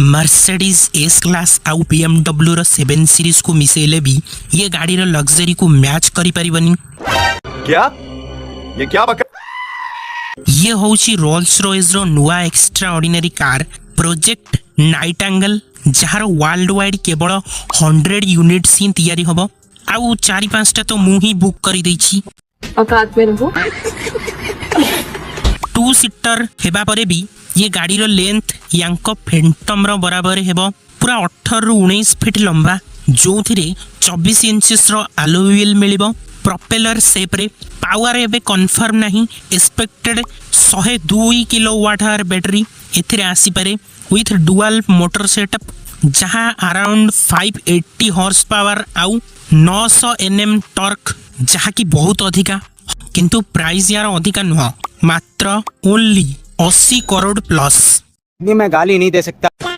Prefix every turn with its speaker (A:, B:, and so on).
A: Mercedes S class आउ BMW रो 7 series को मिसेले भी ये गाड़ी रो लग्जरी को मैच करि परिबनी।
B: क्या ये क्या बक
A: ये होची रोल्स रॉयस रो नुआ extra ordinary car project Nightingale जहार वर्ल्ड वाइड केवल 100 यूनिट्स ही तैयारी हबो आउ 4-5टा तो मु ही बुक करि दैछि।
C: औकात में रहो।
A: 2 सीटर हेबा परे भी ये गाड़ी रो लेंथ यांको फेंटम रो बराबर हेबो पूरा 18 रु 19 फीट लंबा जो थिरे 24 इंचेस रो अलॉय व्हील मिलिबो। प्रोपेलर शेप रे पावर एबे कन्फर्म नहीं एक्सपेक्टेड 102 किलोवाट आवर बैटरी एथिरे आसी पारे विथ डुअल मोटर सेटअप जहां अराउंड 580 हॉर्स पावर आउ 900 Nm टॉर्क जहां की बहुत अधिका किंतु प्राइस यार अधिका नुह मात्र ओनली 80 करोड़ प्लस।
D: मैं गाली नहीं दे सकता।